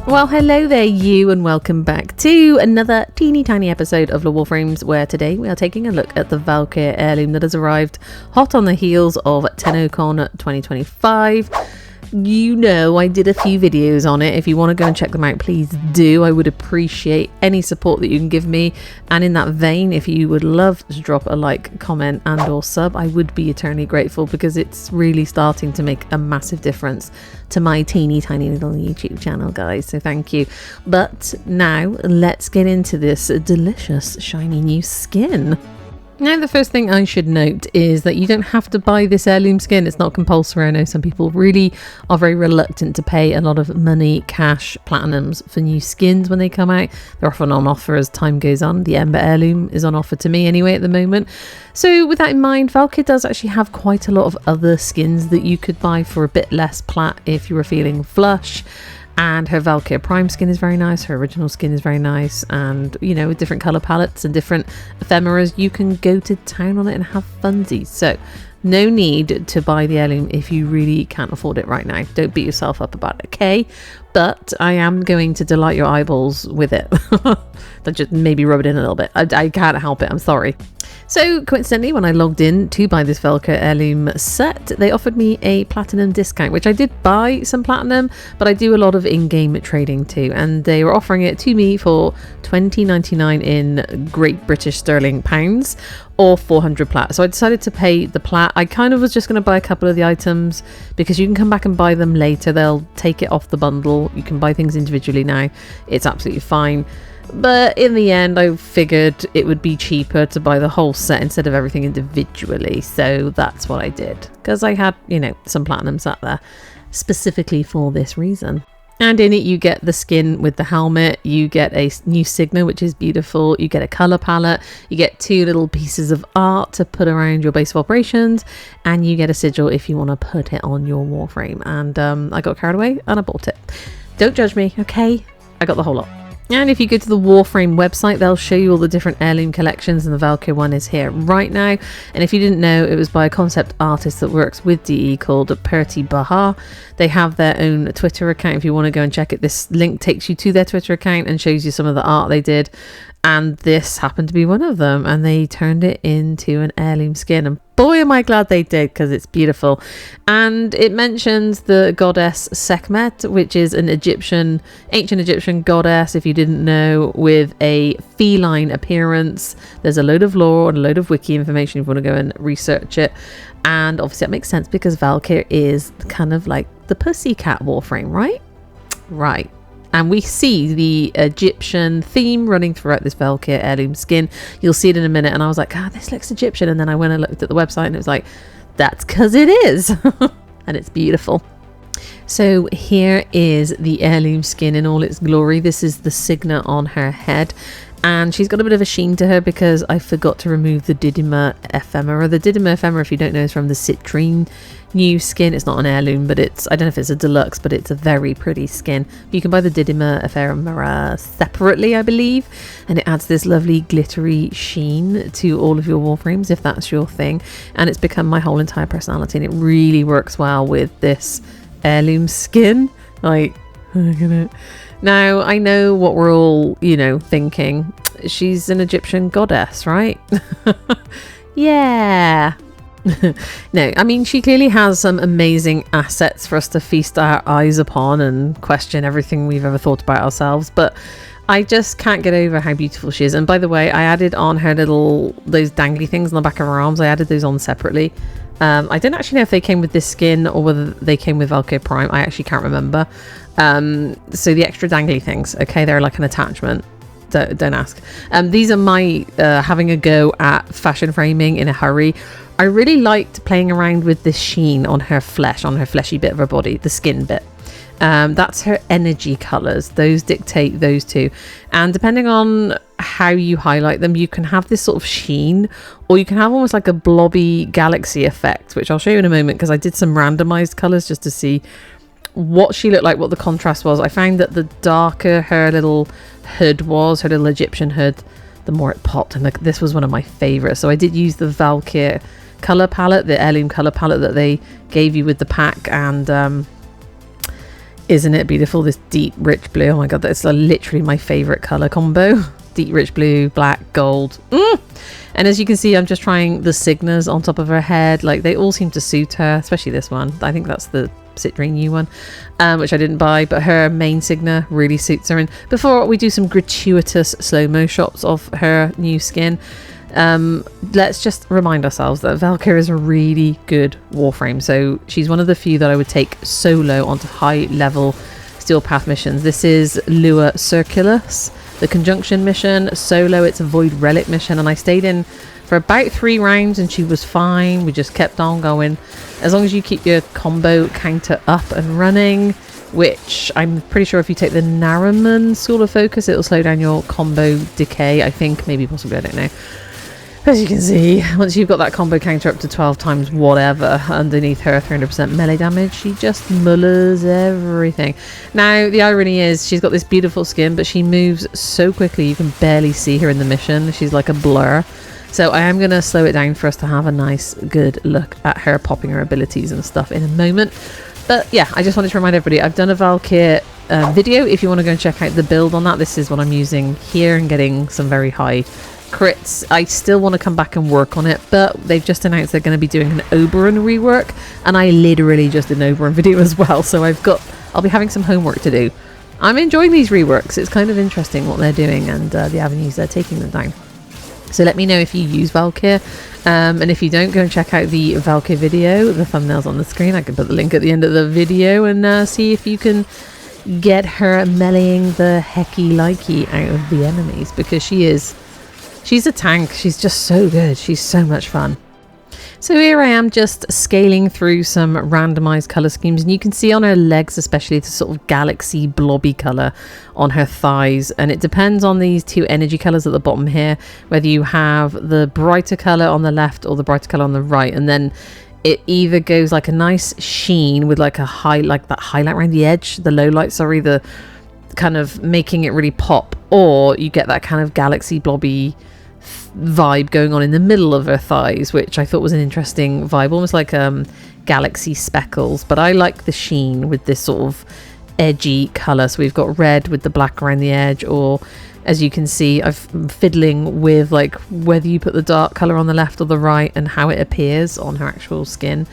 Well, hello there you, and welcome back to another teeny tiny episode of the Warframes, where today we are taking a look at the Valkyr Heirloom that has arrived hot on the heels of TennoCon 2025. You know, I did a few videos on it. If you want to go and check them out, please do. I would appreciate any support that you can give me. And in that vein, if you would love to drop a like, comment and or sub, I would be eternally grateful, because it's really starting to make a massive difference to my teeny tiny little YouTube channel, guys. So thank you. But now let's get into this delicious shiny new skin. Now, the first thing I should note is that you don't have to buy this heirloom skin. It's not compulsory. I know some people really are very reluctant to pay a lot of money, cash, platinums for new skins when they come out. They're often on offer as time goes on. The Ember Heirloom is on offer to me anyway at the moment. So with that in mind, Valkyr does actually have quite a lot of other skins that you could buy for a bit less plat if you were feeling flush. And her Valkyr Prime skin is very nice, her original skin is very nice, and you know, with different colour palettes and different ephemeras, you can go to town on it and have funsies. So no need to buy the heirloom if you really can't afford it right now. Don't beat yourself up about it, okay? But I am going to delight your eyeballs with it. Just maybe rub it in a little bit. I can't help it, I'm sorry. So coincidentally, when I logged in to buy this Valkyr Heirloom set, they offered me a platinum discount, which I did buy some platinum, but I do a lot of in-game trading too, and they were offering it to me for $20.99 in Great British Sterling pounds, or 400 plat. So I decided to pay the plat. I kind of was just going to buy a couple of the items because you can come back and buy them later. They'll take it off the bundle. You can buy things individually now. It's absolutely fine. But in the end, I figured it would be cheaper to buy the whole set instead of everything individually. So that's what I did, because I had, you know, some platinum sat there specifically for this reason. And in it, you get the skin with the helmet, you get a new signet, which is beautiful, you get a colour palette, you get 2 little pieces of art to put around your base of operations, and you get a sigil if you want to put it on your Warframe. And I got carried away and I bought it. Don't judge me, okay? I got the whole lot. And if you go to the Warframe website, they'll show you all the different heirloom collections, and the Valkyr one is here right now. And if you didn't know, it was by a concept artist that works with DE called Feline Bahar. They have their own Twitter account if you want to go and check it. This link takes you to their Twitter account and shows you some of the art they did. And this happened to be one of them, and they turned it into an heirloom skin, and boy am I glad they did, because it's beautiful. And it mentions the goddess Sekhmet, which is an ancient Egyptian goddess, if you didn't know, with a feline appearance. There's a load of lore and a load of wiki information if you want to go and research it. And obviously that makes sense, because Valkyr is kind of like the pussycat Warframe, right? Right. And we see the Egyptian theme running throughout this Valkyr Heirloom skin. You'll see it in a minute. And I was like, this looks Egyptian. And then I went and looked at the website, and it was like, that's because it is. And it's beautiful. So here is the heirloom skin in all its glory. This is the signet on her head. And she's got a bit of a sheen to her because I forgot to remove the Didyma ephemera. The Didyma ephemera, if you don't know, is from the Citrine new skin. It's not an heirloom, but it's, I don't know if it's a deluxe, but it's a very pretty skin. You can buy the Didyma ephemera separately, I believe, and it adds this lovely glittery sheen to all of your Warframes if that's your thing. And it's become my whole entire personality, and it really works well with this heirloom skin. Like, look at it. Now, I know what we're all, you know, thinking. She's an Egyptian goddess, right? Yeah. No, I mean, she clearly has some amazing assets for us to feast our eyes upon and question everything we've ever thought about ourselves. But I just can't get over how beautiful she is. And by the way, I added on her those dangly things on the back of her arms. I added those on separately. I don't actually know if they came with this skin or whether they came with Valkyr Prime. I actually can't remember. So the extra dangly things, okay, they're like an attachment. Don't ask. These are my having a go at fashion framing in a hurry. I really liked playing around with this sheen on her flesh, on her fleshy bit of her body, the skin bit. That's her energy colors. Those dictate those two. And depending on how you highlight them, you can have this sort of sheen, or you can have almost like a blobby galaxy effect, which I'll show you in a moment, because I did some randomized colors just to see what she looked like, what the contrast was. I found that the darker her little hood was, her little Egyptian hood, the more it popped. And this was one of my favorites. So I did use the Valkyr color palette, the heirloom color palette that they gave you with the pack, and Isn't it beautiful, this deep rich blue? Oh my god, that's literally my favorite color combo. Deep rich blue, black, gold. And as you can see, I'm just trying the Signas on top of her head. Like, they all seem to suit her, especially this one. I think that's the Citrine new one, which I didn't buy, but her main Signa really suits her. And before we do some gratuitous slow-mo shots of her new skin, let's just remind ourselves that Valkyr is a really good Warframe. So she's one of the few that I would take solo onto high-level Steel Path missions. This is Lure Circulus, the Conjunction mission. Solo, it's a Void Relic mission, and I stayed in for about 3 rounds and she was fine. We just kept on going. As long as you keep your combo counter up and running, which I'm pretty sure if you take the Nariman School of Focus, it'll slow down your combo decay, I think. Maybe, possibly, I don't know. As you can see, once you've got that combo counter up to 12 times whatever underneath her 300% melee damage, she just mullers everything. Now, the irony is she's got this beautiful skin, but she moves so quickly you can barely see her in the mission. She's like a blur. So I am going to slow it down for us to have a nice, good look at her popping her abilities and stuff in a moment. But yeah, I just wanted to remind everybody, I've done a Valkyr video. If you want to go and check out the build on that, this is what I'm using here and getting some very high crits. I still want to come back and work on it, but they've just announced they're going to be doing an Oberon rework, and I literally just did an Oberon video as well, so I'll be having some homework to do. I'm enjoying these reworks. It's kind of interesting what they're doing and the avenues they're taking them down. So let me know if you use Valkyr, and if you don't, go and check out the Valkyr video. The thumbnail's on the screen. I can put the link at the end of the video and see if you can get her meleeing the hecky likey out of the enemies, because she's a tank. She's just so good. She's so much fun. So here I am just scaling through some randomized color schemes, and you can see on her legs especially the sort of galaxy blobby color on her thighs, and it depends on these 2 energy colors at the bottom here, whether you have the brighter color on the left or the brighter color on the right, and then it either goes like a nice sheen with like that highlight around the edge, the low light, sorry, the kind of making it really pop, or you get that kind of galaxy blobby vibe going on in the middle of her thighs, which I thought was an interesting vibe, almost like galaxy speckles. But I like the sheen with this sort of edgy color. So we've got red with the black around the edge, or as you can see, I'm fiddling with like whether you put the dark color on the left or the right and how it appears on her actual skin.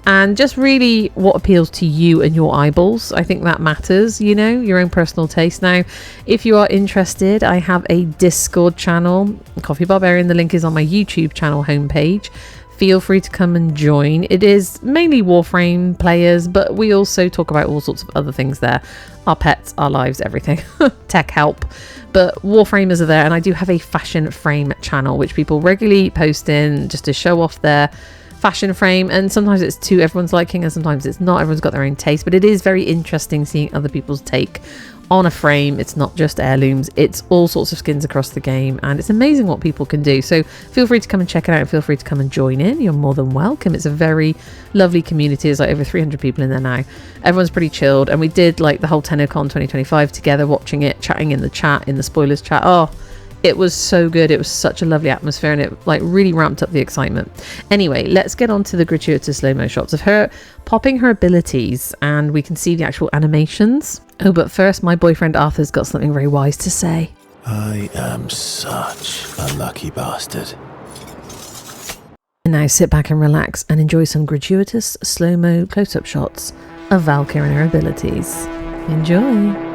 And just really what appeals to you and your eyeballs. I think that matters, you know, your own personal taste. Now, if you are interested, I have a Discord channel, Coffee Barbarian. The link is on my YouTube channel homepage. Feel free to come and join. It is mainly Warframe players, but we also talk about all sorts of other things there. Our pets, our lives, everything. Tech help. But Warframers are there, and I do have a fashion frame channel, which people regularly post in just to show off their fashion frame, and sometimes it's to everyone's liking and sometimes it's not. Everyone's got their own taste, but it is very interesting seeing other people's take on a frame. It's not just heirlooms, it's all sorts of skins across the game, and it's amazing what people can do. So feel free to come and check it out, and feel free to come and join in. You're more than welcome. It's a very lovely community. There's like over 300 people in there now. Everyone's pretty chilled, and we did like the whole TennoCon 2025 together, watching it, chatting in the chat, in the spoilers chat. Oh, it was so good. It was such a lovely atmosphere, and it like really ramped up the excitement. Anyway, let's get on to the gratuitous slow-mo shots of her popping her abilities, and we can see the actual animations. Oh, but first, my boyfriend Arthur's got something very wise to say. I am such a lucky bastard. And now sit back and relax and enjoy some gratuitous slow-mo close-up shots of Valkyr and her abilities. Enjoy!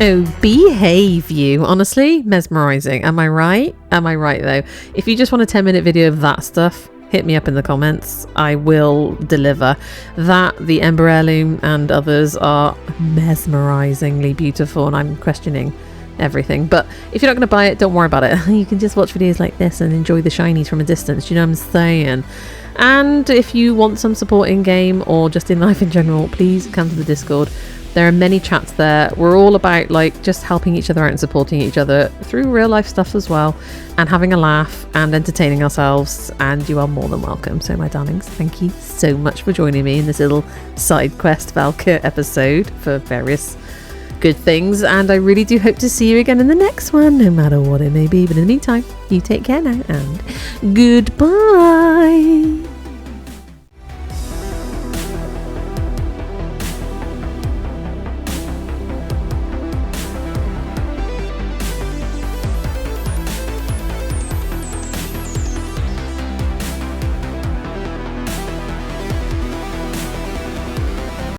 Oh, behave you. Honestly, mesmerizing. Am I right? Am I right though? If you just want a 10-minute video of that stuff, hit me up in the comments. I will deliver. That, the Ember Heirloom and others are mesmerizingly beautiful, and I'm questioning everything. But if you're not going to buy it, don't worry about it. You can just watch videos like this and enjoy the shinies from a distance. You know what I'm saying? And if you want some support in game or just in life in general, please come to the Discord. There are many chats there. We're all about like just helping each other out and supporting each other through real life stuff as well, and having a laugh and entertaining ourselves, and you are more than welcome. So my darlings, thank you so much for joining me in this little side quest Valkyr episode for various good things, and I really do hope to see you again in the next one, no matter what it may be. But in the meantime, you take care now, and goodbye.